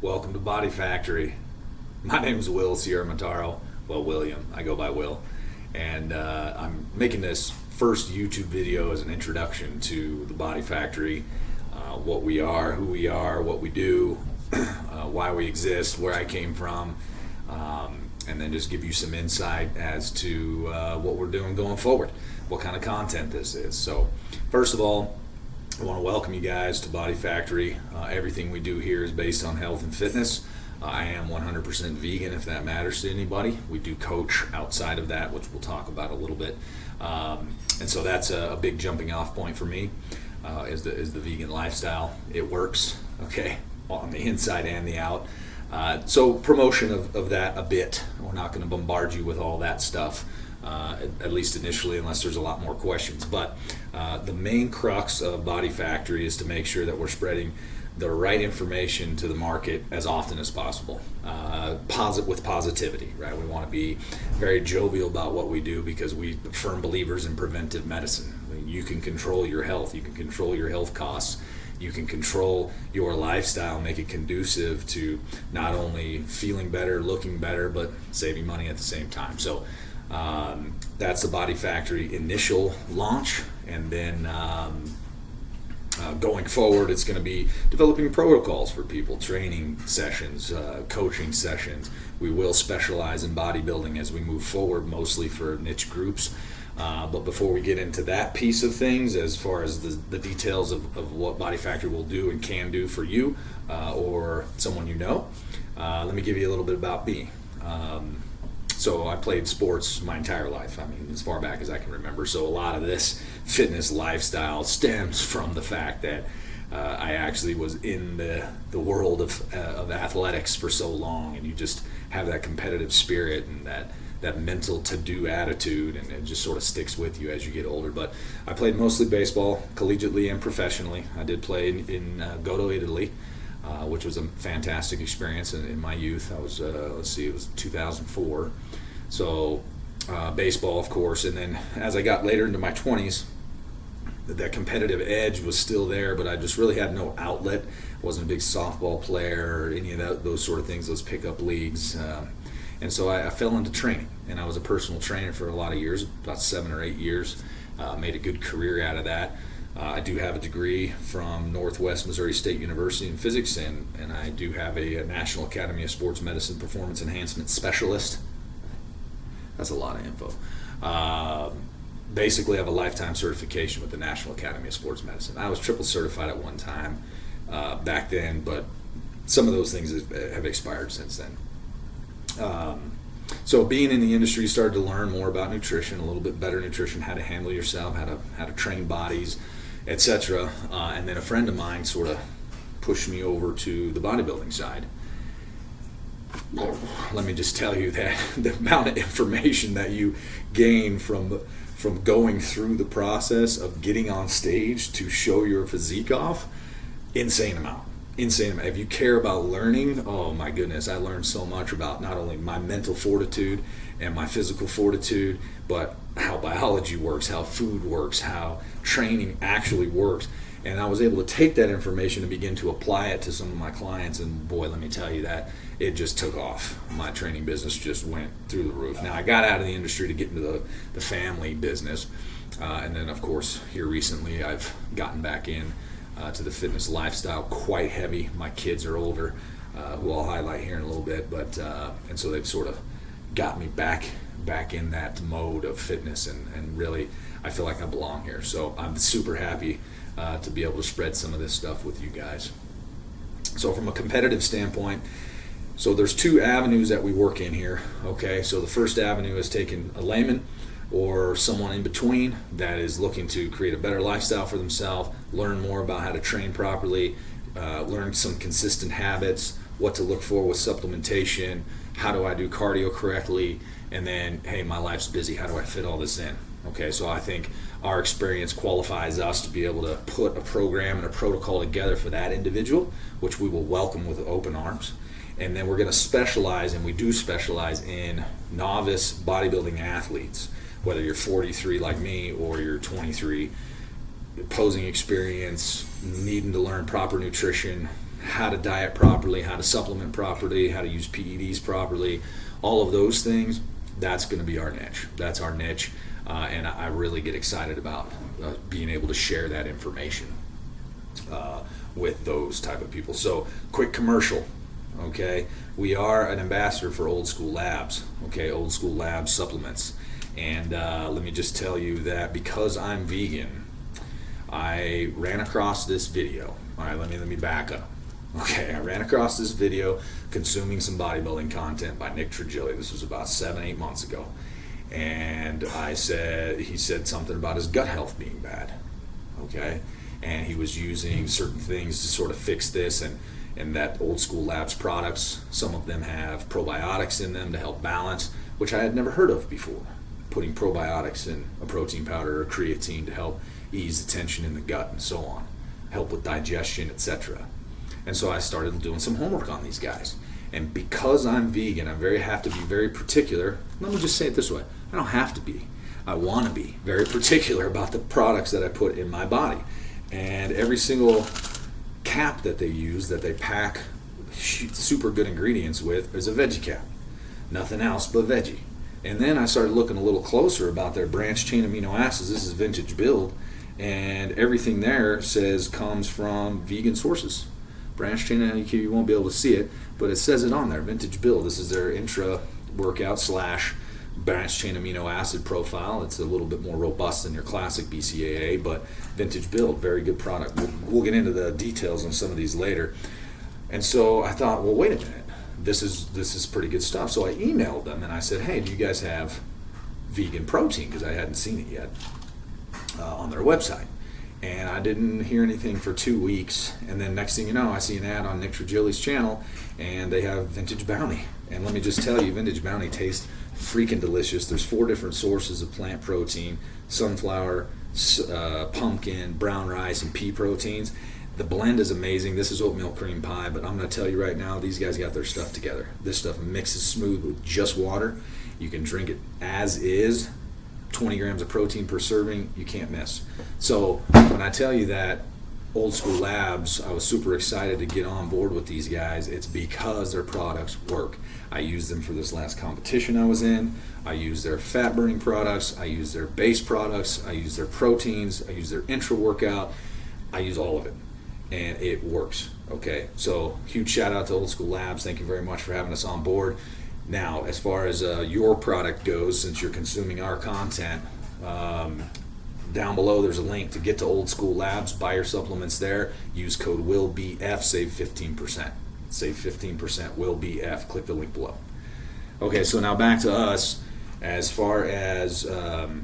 Welcome to Body Factory. My name is Will Sierra Mataro. Well, William. I go by Will. And I'm making this first YouTube video as an introduction to the Body Factory, what we are, who we are, what we do, why we exist, where I came from, and then just give you some insight as to what we're doing going forward, what kind of content this is. So, first of all, I want to welcome you guys to Body Factory. Everything we do here is based on health and fitness. I am 100% vegan, if that matters to anybody. We do coach outside of that, which we'll talk about a little bit. And so that's a big jumping off point for me, is the vegan lifestyle. It works, okay, on the inside and the out. So promotion of that a bit. We're not going to bombard you with all that stuff. At least initially, unless there's a lot more questions. But the main crux of Body Factory is to make sure that we're spreading the right information to the market as often as possible, with positivity, right? We want to be very jovial about what we do because we're firm believers in preventive medicine. I mean, you can control your health, you can control your health costs, you can control your lifestyle, make it conducive to not only feeling better, looking better, but saving money at the same time. So that's the Body Factory initial launch, and then going forward, it's going to be developing protocols for people, training sessions, coaching sessions. We will specialize in bodybuilding as we move forward, mostly for niche groups. But before we get into that piece of things, as far as the details of what Body Factory will do and can do for you or someone you know, let me give you a little bit about me. So I played sports my entire life, I mean, as far back as I can remember. So a lot of this fitness lifestyle stems from the fact that I actually was in the world of athletics for so long, and you just have that competitive spirit and that mental to-do attitude, and it just sort of sticks with you as you get older. But I played mostly baseball, collegiately and professionally. I did play in Godo, Italy, which was a fantastic experience in my youth. I was, it was 2004. So baseball, of course, and then as I got later into my 20s, that competitive edge was still there, but I just really had no outlet. I wasn't a big softball player or any of those sort of things, those pickup leagues. And so I fell into training, and I was a personal trainer for a lot of years, about 7 or 8 years. Made a good career out of that. I do have a degree from Northwest Missouri State University in physics, and I do have a National Academy of Sports Medicine Performance Enhancement Specialist. That's a lot of info. Basically, I have a lifetime certification with the National Academy of Sports Medicine. I was triple certified at one time back then, but some of those things have expired since then. So being in the industry, started to learn more about nutrition, a little bit better nutrition, how to handle yourself, how to train bodies, etc. And then a friend of mine sort of pushed me over to the bodybuilding side. Let me just tell you that the amount of information that you gain from going through the process of getting on stage to show your physique off, insane amount. If you care about learning, oh my goodness, I learned so much about not only my mental fortitude and my physical fortitude, but how biology works, how food works, how training actually works. And I was able to take that information and begin to apply it to some of my clients, and boy, let me tell you that it just took off. My training business just went through the roof. Now, I got out of the industry to get into the family business, and then of course here recently I've gotten back in to the fitness lifestyle quite heavy. My kids are older, who I'll highlight here in a little bit, but and so they've sort of got me back in that mode of fitness, and really I feel like I belong here. So I'm super happy to be able to spread some of this stuff with you guys. So from a competitive standpoint, so there's 2 avenues that we work in here. Okay, so the first avenue is taking a layman or someone in between that is looking to create a better lifestyle for themselves, learn more about how to train properly, learn some consistent habits, what to look for with supplementation, how do I do cardio correctly, and then, hey, my life's busy, how do I fit all this in? Okay, so I think our experience qualifies us to be able to put a program and a protocol together for that individual, which we will welcome with open arms. And then we're going to specialize, and we do specialize in novice bodybuilding athletes, whether you're 43 like me or you're 23, posing experience, needing to learn proper nutrition, how to diet properly, how to supplement properly, how to use PEDs properly, all of those things, that's going to be our niche. That's our niche, and I really get excited about being able to share that information with those type of people. So, quick commercial. Okay, we are an ambassador for Old School Labs. Okay, Old School Labs supplements, and let me just tell you that because I'm vegan, I ran across this video. All right, let me back up. Okay, I ran across this video consuming some bodybuilding content by Nick Trigili. This was about 7-8 months ago, and he said something about his gut health being bad. Okay, and he was using certain things to sort of fix this, and that Old School Labs products, some of them have probiotics in them to help balance, which I had never heard of before. Putting probiotics in a protein powder or creatine to help ease the tension in the gut and so on, help with digestion, etc. And so I started doing some homework on these guys. And because I'm vegan, have to be very particular. Let me just say it this way. I don't have to be. I want to be very particular about the products that I put in my body. And every single cap that they use, that they pack super good ingredients with, is a veggie cap. Nothing else but veggie. And then I started looking a little closer about their branched chain amino acids. This is Vintage Build, and everything there says comes from vegan sources. Branched chain, you won't be able to see it, but it says it on there, Vintage Build. This is their intra workout / branched chain amino acid profile. It's a little bit more robust than your classic BCAA, but Vintage Build, very good product. We'll get into the details on some of these later. And so I thought, well, wait a minute, this is pretty good stuff. So I emailed them and I said, hey, do you guys have vegan protein? Because I hadn't seen it yet on their website. And I didn't hear anything for 2 weeks, and then next thing you know, I see an ad on Nick Trigili's channel, and they have Vintage Bounty. And let me just tell you, Vintage Bounty tastes freaking delicious. There's 4 different sources of plant protein: sunflower, pumpkin, brown rice, and pea proteins. The blend is amazing. This is oatmeal cream pie, but I'm going to tell you right now, these guys got their stuff together. This stuff mixes smooth with just water. You can drink it as is. 20 grams of protein per serving, you can't miss. So when I tell you that Old School Labs, I was super excited to get on board with these guys. It's because their products work. I used them for this last competition I was in. I use their fat burning products. I use their base products. I use their proteins. I use their intra workout. I use all of it, and it works. Okay, so huge shout out to Old School Labs. Thank you very much for having us on board. Now, as far as your product goes, since you're consuming our content, down below there's a link to get to Old School Labs. Buy your supplements there. Use code WILLBF. Save 15%. Save 15%. WILLBF. Click the link below. Okay, so now back to us. As far as the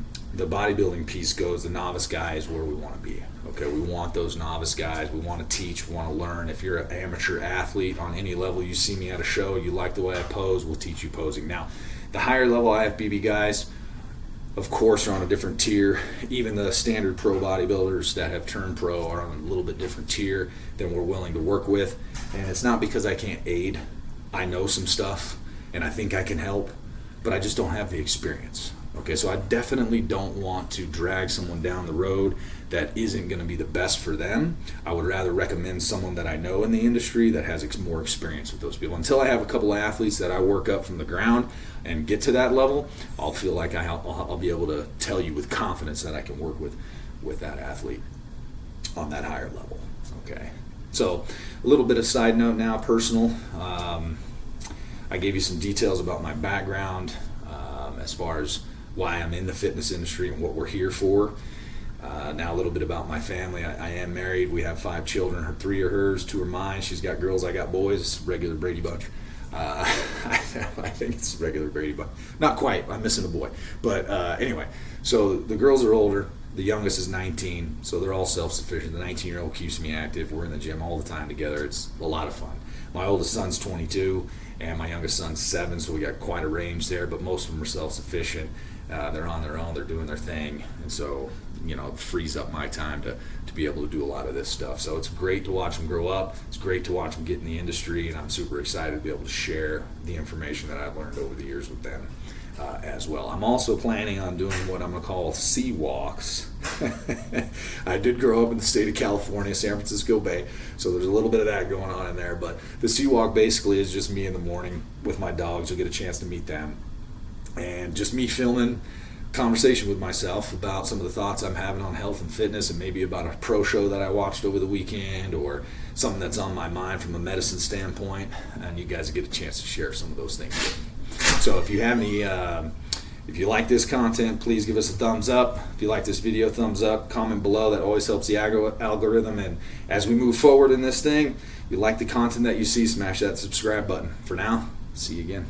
bodybuilding piece goes, the novice guy is where we want to be. Okay, we want those novice guys. We want to teach. We want to learn. If you're an amateur athlete on any level, you see me at a show, you like the way I pose, we'll teach you posing. Now, the higher level IFBB guys, of course, are on a different tier. Even the standard pro bodybuilders that have turned pro are on a little bit different tier than we're willing to work with. And it's not because I can't aid. I know some stuff, and I think I can help, but I just don't have the experience. Okay, so I definitely don't want to drag someone down the road that isn't going to be the best for them. I would rather recommend someone that I know in the industry that has more experience with those people. Until I have a couple of athletes that I work up from the ground and get to that level, I'll feel like I'll be able to tell you with confidence that I can work with that athlete on that higher level. Okay, so a little bit of side note now, personal. I gave you some details about my background as far as why I'm in the fitness industry and what we're here for. Now a little bit about my family. I am married. We have 5 children. 3 are hers, 2 are mine. She's got girls, I got boys. Regular Brady Bunch. I think it's regular Brady Bunch. Not quite. I'm missing a boy. But anyway, so the girls are older. The youngest is 19, so they're all self-sufficient. The 19-year-old keeps me active. We're in the gym all the time together. It's a lot of fun. My oldest son's 22, and my youngest son's 7, so we got quite a range there, but most of them are self-sufficient. They're on their own. They're doing their thing. And so, it frees up my time to be able to do a lot of this stuff. So it's great to watch them grow up. It's great to watch them get in the industry, and I'm super excited to be able to share the information that I've learned over the years with them. as well. I'm also planning on doing what I'm going to call sea walks. I did grow up in the state of California, San Francisco Bay, so there's a little bit of that going on in there. But the sea walk basically is just me in the morning with my dogs. You'll get a chance to meet them. And just me filming conversation with myself about some of the thoughts I'm having on health and fitness, and maybe about a pro show that I watched over the weekend, or something that's on my mind from a medicine standpoint. And you guys get a chance to share some of those things with me. So if you have any, if you like this content, please give us a thumbs up. If you like this video, thumbs up. Comment below. That always helps the algorithm. And as we move forward in this thing, if you like the content that you see, smash that subscribe button. For now, see you again.